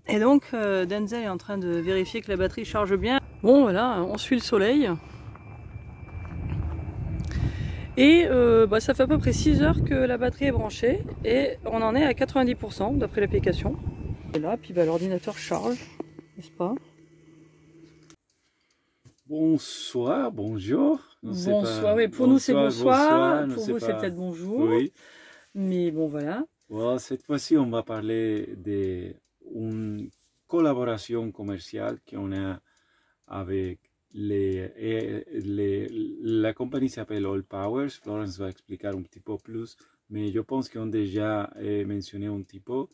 Et donc Denzel est en train de vérifier que la batterie charge bien. Bon voilà, on suit le soleil. Et ça fait à peu près 6 heures que la batterie est branchée et on en est à 90% d'après l'application. Et là, puis l'ordinateur charge, n'est-ce pas? Bonsoir, bonjour. Bonsoir, oui, pour nous c'est bonsoir, pour vous c'est peut-être bonjour. Oui. Mais bon voilà. Well, cette fois-ci on va parler d'une collaboration commerciale qu'on a avec la compagnie s'appelle All Powers. Florence va expliquer un petit peu plus, mais je pense qu'on a déjà mentionné un petit peu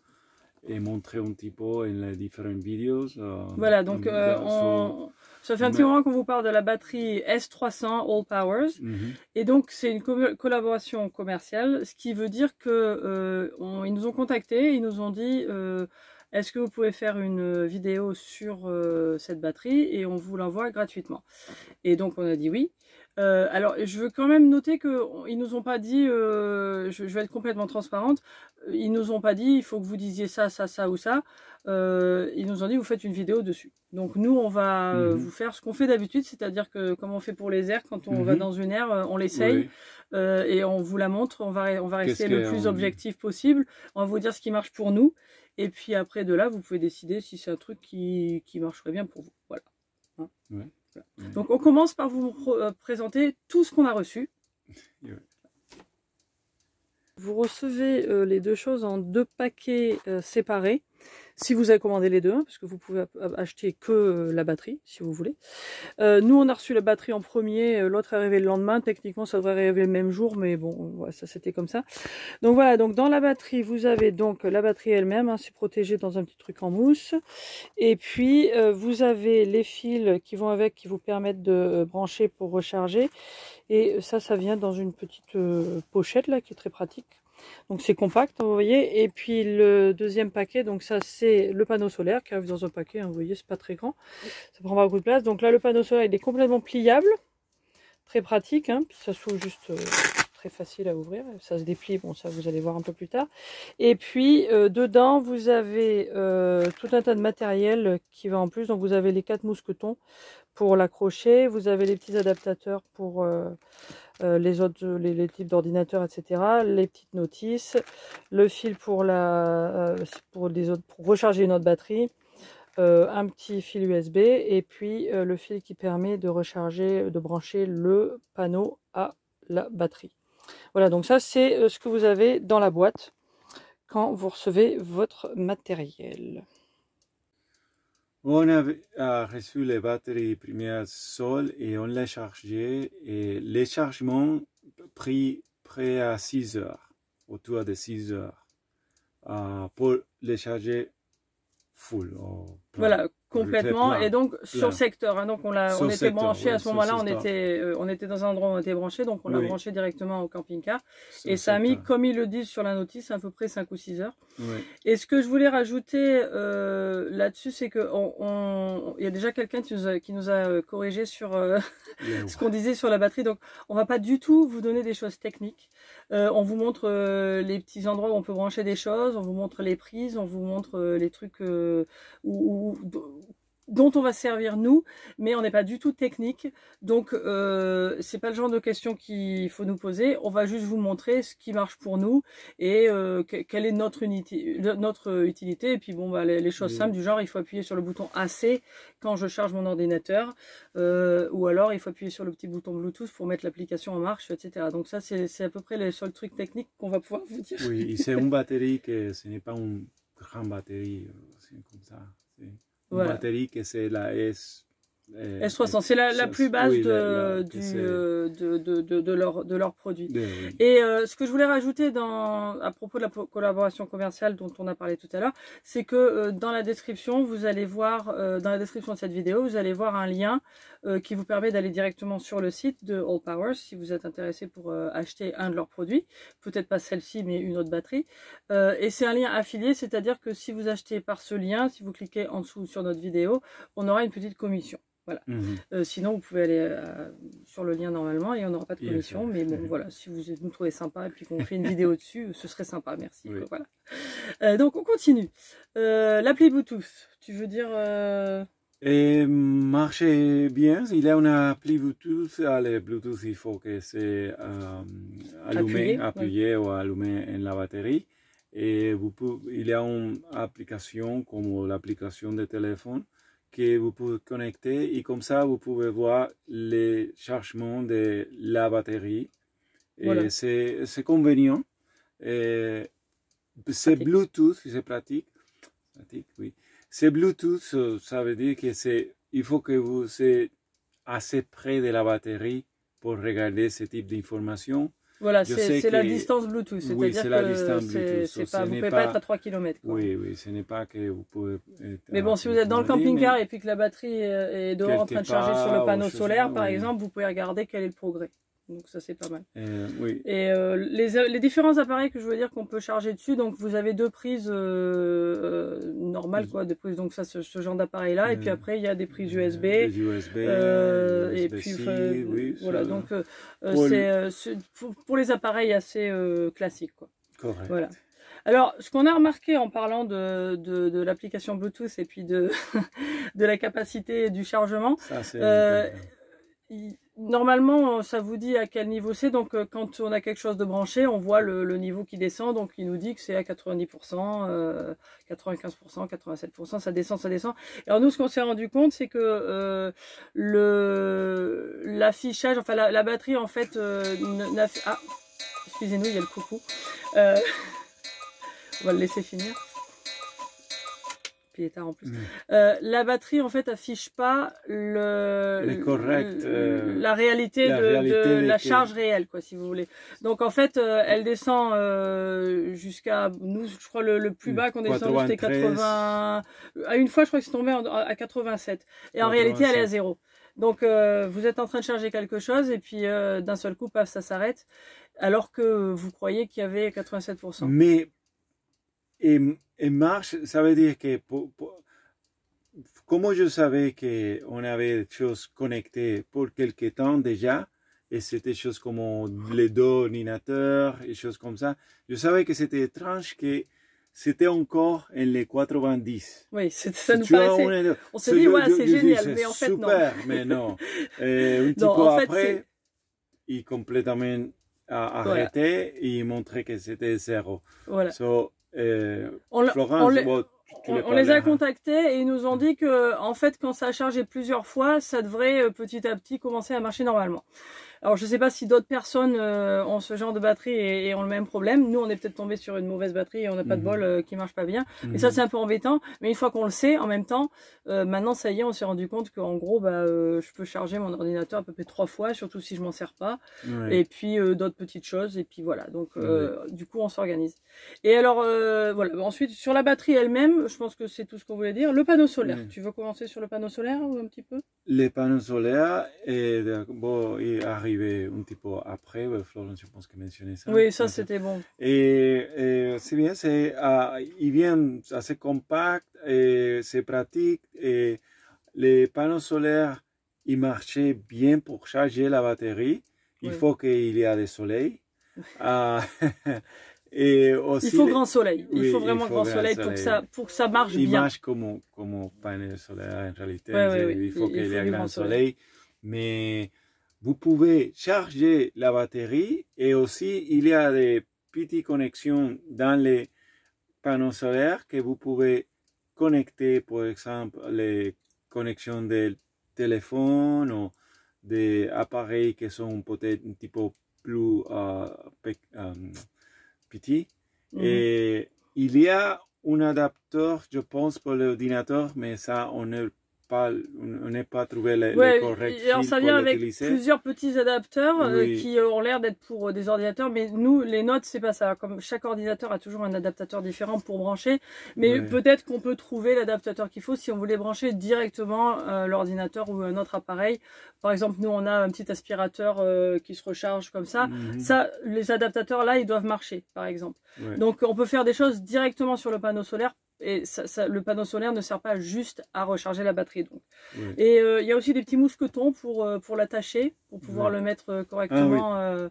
et montré un petit peu dans les différentes vidéos. Voilà, donc ça fait un petit moment qu'on vous parle de la batterie S300 All Powers. Et donc c'est une collaboration commerciale, ce qui veut dire que ils nous ont contactés, ils nous ont dit est-ce que vous pouvez faire une vidéo sur cette batterie et on vous l'envoie gratuitement. Et donc on a dit oui. Alors je veux quand même noter qu'ils nous ont pas dit, je vais être complètement transparente, ils nous ont pas dit il faut que vous disiez ça, ça, ça ou ça. Ils nous ont dit vous faites une vidéo dessus. Donc nous on va vous faire ce qu'on fait d'habitude, c'est-à-dire que comme on fait pour les airs, quand on va dans une aire, on l'essaye et on vous la montre. On va rester le plus objectif possible. On va vous dire ce qui marche pour nous. Et puis après de là, vous pouvez décider si c'est un truc qui marcherait bien pour vous. Voilà. Hein, voilà. Donc on commence par vous présenter tout ce qu'on a reçu. Vous recevez les deux choses en 2 paquets séparés. Si vous avez commandé les deux, parce que vous pouvez acheter que la batterie, si vous voulez. Nous, on a reçu la batterie en premier, l'autre est arrivé le lendemain. Techniquement, ça devrait arriver le même jour, mais bon, voilà, ça c'était comme ça. Donc voilà, donc dans la batterie, vous avez donc la batterie elle-même, hein, c'est protégé dans un petit truc en mousse. Et puis, vous avez les fils qui vont avec, qui vous permettent de brancher pour recharger. Et ça vient dans une petite pochette là, qui est très pratique. Donc c'est compact, vous voyez. Et puis le deuxième paquet, donc ça c'est le panneau solaire qui arrive dans un paquet, hein, vous voyez, c'est pas très grand, ça prend pas beaucoup de place. Donc là le panneau solaire il est complètement pliable, très pratique, hein, puis ça s'ouvre juste très facile à ouvrir, ça se déplie, bon ça vous allez voir un peu plus tard. Et puis dedans vous avez tout un tas de matériel qui va en plus, donc vous avez les 4 mousquetons pour l'accrocher, vous avez les petits adaptateurs pour les types d'ordinateurs, etc. Les petites notices, le fil pour pour recharger une autre batterie, un petit fil USB et puis le fil qui permet de recharger, de brancher le panneau à la batterie. Voilà, donc ça c'est ce que vous avez dans la boîte quand vous recevez votre matériel. On a reçu les batteries premières sol et on les chargé et les chargements pris près à 6 heures, autour de 6 heures, pour les charger full. Voilà, complètement. Et donc sur secteur, hein, donc on était branché à ce moment-là, on était dans un endroit où on était branché, donc on l'a branché directement au camping-car. Et ça a mis, comme ils le disent sur la notice, à peu près 5 ou 6 heures. Et ce que je voulais rajouter là-dessus, c'est que il y a déjà quelqu'un qui nous a corrigé sur ce qu'on disait sur la batterie. Donc on va pas du tout vous donner des choses techniques. On vous montre les petits endroits où on peut brancher des choses, on vous montre les prises, on vous montre les trucs dont on va servir nous, mais on n'est pas du tout technique, donc c'est pas le genre de questions qu'il faut nous poser. On va juste vous montrer ce qui marche pour nous et quelle est notre utilité. Et puis bon, bah, les choses simples du genre il faut appuyer sur le bouton AC quand je charge mon ordinateur, ou alors il faut appuyer sur le petit bouton Bluetooth pour mettre l'application en marche, etc. Donc ça c'est à peu près les seuls trucs techniques qu'on va pouvoir vous dire. Oui, c'est une batterie que ce n'est pas une grande batterie, c'est comme ça. Une batterie que c'est la S300, c'est la plus basse de leurs produits. Et ce que je voulais rajouter à propos de la collaboration commerciale dont on a parlé tout à l'heure, c'est que dans la description, vous allez voir, dans la description de cette vidéo, vous allez voir un lien qui vous permet d'aller directement sur le site de Allpowers si vous êtes intéressé pour acheter un de leurs produits, peut-être pas celle-ci mais une autre batterie. Et c'est un lien affilié, c'est-à-dire que si vous achetez par ce lien, si vous cliquez en dessous sur notre vidéo, on aura une petite commission. Voilà. Sinon, vous pouvez aller sur le lien normalement et on n'aura pas de commission. Mais bon, voilà, si vous nous trouvez sympa et puis qu'on fait une vidéo dessus, ce serait sympa. Merci. Oui. Quoi, voilà. Donc, on continue. L'appli Bluetooth, tu veux dire Et marche bien. Il y a une appli Bluetooth. Le Bluetooth, il faut que c'est appuyé ou allumé en la batterie. Et il y a une application comme l'application de téléphone que vous pouvez connecter et comme ça vous pouvez voir les chargements de la batterie. Voilà. C'est convenient. C'est Bluetooth, c'est pratique. Oui. C'est Bluetooth, ça veut dire que il faut que vous soyez assez près de la batterie pour regarder ce type d'informations. Voilà, c'est la distance Bluetooth, c'est-à-dire oui, que la distance Bluetooth. Vous ne pouvez pas être à 3 km. Quoi. Oui, oui, ce n'est pas que vous pouvez être mais bon, si vous êtes dans le camping-car et puis que la batterie est dehors en train de charger sur le panneau solaire, par exemple, vous pouvez regarder quel est le progrès. Donc ça, c'est pas mal. Oui. Et les différents appareils que je veux dire qu'on peut charger dessus, donc vous avez deux prises normales, quoi, des prises, donc ça, ce genre d'appareil-là, et puis après, il y a des prises USB. Des USB, et puis, oui, voilà, donc c'est pour les appareils assez classiques, quoi. Correct. Voilà. Alors, ce qu'on a remarqué en parlant de l'application Bluetooth et puis de la capacité du chargement, normalement, ça vous dit à quel niveau c'est. Donc, quand on a quelque chose de branché, on voit le niveau qui descend. Donc, il nous dit que c'est à 90%, 95%, 87%. Ça descend, ça descend. Et alors, nous, ce qu'on s'est rendu compte, c'est que l'affichage, enfin, la batterie, en fait, excusez-nous, il y a le coucou. On va le laisser finir. Puis il est tard en plus. La batterie en fait affiche pas la réalité de la charge réelle, quoi, si vous voulez. Donc en fait, elle descend jusqu'à nous, je crois le plus bas qu'on descend c'était 80. À une fois, je crois que c'est tombé à 87. Et en réalité, elle est à 0. Donc vous êtes en train de charger quelque chose et puis d'un seul coup, paf, ça s'arrête, alors que vous croyez qu'il y avait 87%. Mais et marche, ça veut dire que comme je savais qu'on avait des choses connectées pour quelque temps déjà, et c'était des choses comme les deux ordinateurs et choses comme ça, je savais que c'était étrange que c'était encore en les 90. Oui, ça nous paraissait... On s'est dit, ouais, c'est génial, mais en fait, non. Super, mais non. Un petit peu après, il complètement arrêté et il montrait que c'était 0. Voilà. Florence, on les a contactés et ils nous ont dit que en fait quand ça a chargé plusieurs fois, ça devrait petit à petit commencer à marcher normalement. Alors je sais pas si d'autres personnes ont ce genre de batterie et ont le même problème. Nous on est peut-être tombé sur une mauvaise batterie et on n'a pas de bol qui marche pas bien. Et ça c'est un peu embêtant. Mais une fois qu'on le sait, en même temps, maintenant ça y est, on s'est rendu compte qu'en gros je peux charger mon ordinateur à peu près 3 fois, surtout si je m'en sers pas. Ouais. Et puis d'autres petites choses. Et puis voilà. Donc du coup on s'organise. Et alors voilà. Ensuite sur la batterie elle-même, je pense que c'est tout ce qu'on voulait dire. Le panneau solaire. Tu veux commencer sur le panneau solaire ou un petit peu? Les panneaux solaires il arrive un petit peu après, Florence, je pense que mentionnait ça. Oui, ça c'était bon. Et c'est bien, il vient assez compact, et c'est pratique, et les panneaux solaires, ils marchaient bien pour charger la batterie. Il faut qu'il y ait du soleil. Et aussi, il faut grand soleil. Il faut vraiment grand soleil pour que ça marche bien. Il marche comme panneau solaire en réalité. Il faut qu'il y ait grand soleil. Mais vous pouvez charger la batterie et aussi il y a des petites connexions dans les panneaux solaires que vous pouvez connecter, par exemple, les connexions de téléphone ou des appareils qui sont peut-être un petit peu plus petits. Et il y a un adapteur, je pense, pour l'ordinateur, mais ça, on ne on n'est pas trouvé les Ouais, corrects et alors fils ça pour vient avec l'utiliser. plusieurs petits adapteurs Oui. qui ont l'air d'être pour des ordinateurs, mais nous, les notes, c'est pas ça. Comme chaque ordinateur a toujours un adaptateur différent pour brancher, mais Ouais. peut-être qu'on peut trouver l'adaptateur qu'il faut si on voulait brancher directement l'ordinateur ou un autre appareil. Par exemple, nous, on a un petit aspirateur qui se recharge comme ça. Ça, les adaptateurs là, ils doivent marcher, par exemple. Ouais. Donc, on peut faire des choses directement sur le panneau solaire. Et le panneau solaire ne sert pas juste à recharger la batterie. Donc. Ouais. Et il y a aussi des petits mousquetons pour l'attacher, pour pouvoir le mettre correctement,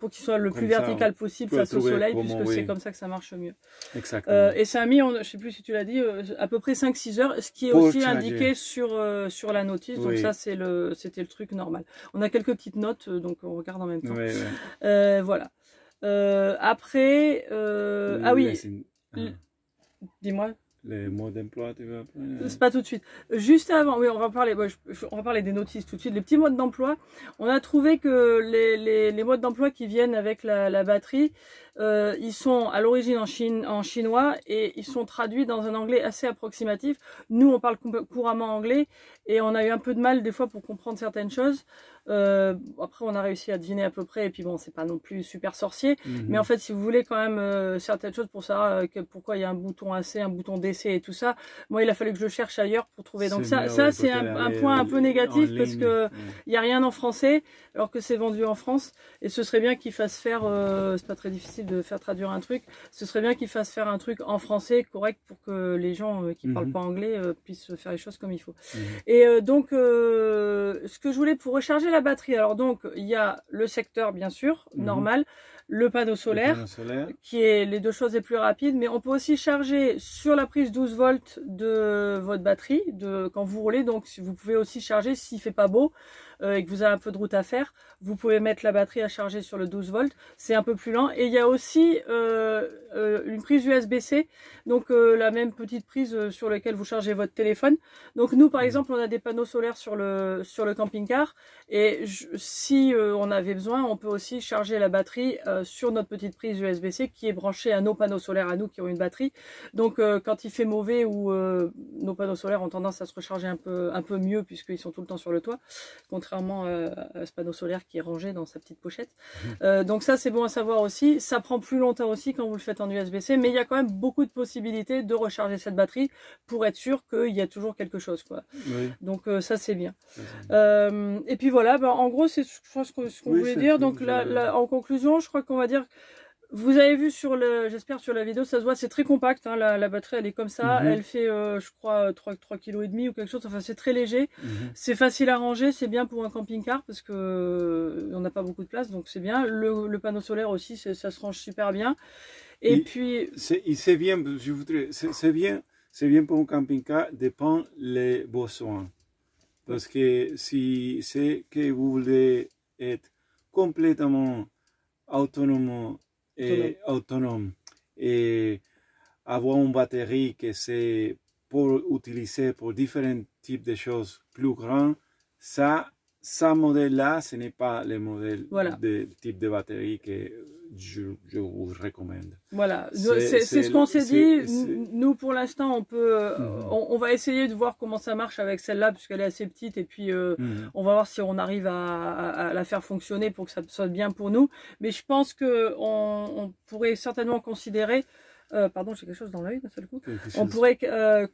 pour qu'il soit le plus vertical possible face au soleil, puisque c'est comme ça que ça marche mieux. Exactement. Et ça a mis, je sais plus si tu l'as dit, à peu près 5-6 heures, ce qui est Pour aussi charger. indiqué sur la notice. Donc ça, c'était le truc normal. On a quelques petites notes, donc on regarde en même temps. Voilà. Après, ah oui. Dis-moi. Les mots d'emploi, tu veux apprendre? C'est pas tout de suite. Juste avant, oui, on va parler des notices tout de suite. Les petits modes d'emploi. On a trouvé que les modes d'emploi qui viennent avec la batterie, ils sont à l'origine en chinois et ils sont traduits dans un anglais assez approximatif. Nous, on parle couramment anglais et on a eu un peu de mal des fois pour comprendre certaines choses. Après, on a réussi à deviner à peu près et puis bon, c'est pas non plus super sorcier. Mais en fait, si vous voulez quand même certaines choses pour savoir pourquoi il y a un bouton AC, un bouton DC et tout ça, moi, il a fallu que je le cherche ailleurs pour trouver. Donc ça c'est un point un peu négatif parce que il y a rien en français alors que c'est vendu en France et ce serait bien qu'ils fassent faire, c'est pas très difficile de faire traduire un truc, ce serait bien qu'ils fassent faire un truc en français correct pour que les gens qui parlent pas anglais puissent faire les choses comme il faut. Et donc ce que je voulais pour recharger la batterie, alors donc il y a le secteur bien sûr, normal, le panneau solaire, qui est les deux choses les plus rapides, mais on peut aussi charger sur la prise 12 volts de votre batterie, quand vous roulez, donc vous pouvez aussi charger s'il fait pas beau et que vous avez un peu de route à faire, vous pouvez mettre la batterie à charger sur le 12 volts, c'est un peu plus lent, et il y a aussi une prise USB-C, donc la même petite prise sur laquelle vous chargez votre téléphone. Donc nous par exemple on a des panneaux solaires sur le camping-car, et si on avait besoin, on peut aussi charger la batterie sur notre petite prise USB-C qui est branchée à nos panneaux solaires à nous qui ont une batterie. Donc quand il fait mauvais ou nos panneaux solaires ont tendance à se recharger un peu mieux puisqu'ils sont tout le temps sur le toit, contrairement à ce panneau solaire qui est rangé dans sa petite pochette. Donc ça c'est bon à savoir aussi. Ça prend plus longtemps aussi quand vous le faites en USB-C, mais il y a quand même beaucoup de possibilités de recharger cette batterie pour être sûr qu'il y a toujours quelque chose, quoi. Donc ça c'est bien. Et puis voilà, en gros c'est je pense ce qu'on voulait dire. Donc là, en conclusion, je crois qu'on va dire, vous avez vu j'espère sur la vidéo, ça se voit, c'est très compact, hein, la batterie elle est comme ça, elle fait je crois 3,5 kg ou quelque chose, enfin c'est très léger, c'est facile à ranger, c'est bien pour un camping-car parce que on n'a pas beaucoup de place, donc c'est bien. Le panneau solaire aussi, ça se range super bien. Et puis c'est bien, c'est bien pour un camping-car, dépend les besoins. Parce que si c'est que vous voulez être complètement autonome et avoir une batterie que c'est pour utiliser pour différents types de choses plus grands, ça modèle-là, ce n'est pas le modèle de type de batterie que je vous recommande. Voilà, c'est ce qu'on s'est dit. Nous, pour l'instant, on va essayer de voir comment ça marche avec celle-là, puisqu'elle est assez petite, et puis on va voir si on arrive à la faire fonctionner pour que ça soit bien pour nous. Mais je pense que on pourrait certainement considérer, pardon, j'ai quelque chose dans l'œil d'un seul coup. On pourrait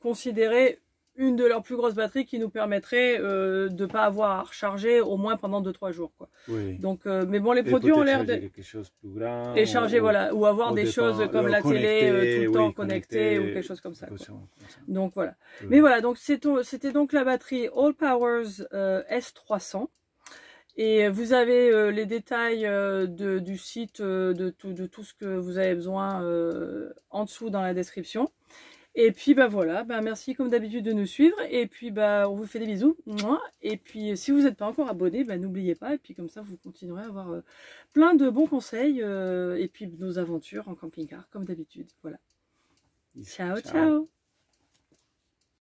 considérer une de leurs plus grosses batteries qui nous permettrait de ne pas avoir à recharger au moins pendant 2-3 jours, quoi. Donc, mais bon, les produits ont l'air de quelque chose plus grand, et charger, voilà, ou avoir des choses comme la télé tout le temps connectée ou quelque chose comme ça, quoi. Donc voilà. Mais voilà, donc c'était donc la batterie All Powers S300. Et vous avez les détails du site, de tout ce que vous avez besoin en dessous dans la description. Et puis voilà, merci comme d'habitude de nous suivre, et puis on vous fait des bisous, et puis si vous n'êtes pas encore abonné, n'oubliez pas, et puis comme ça vous continuerez à avoir plein de bons conseils, et puis nos aventures en camping-car comme d'habitude. Voilà. Ciao, ciao.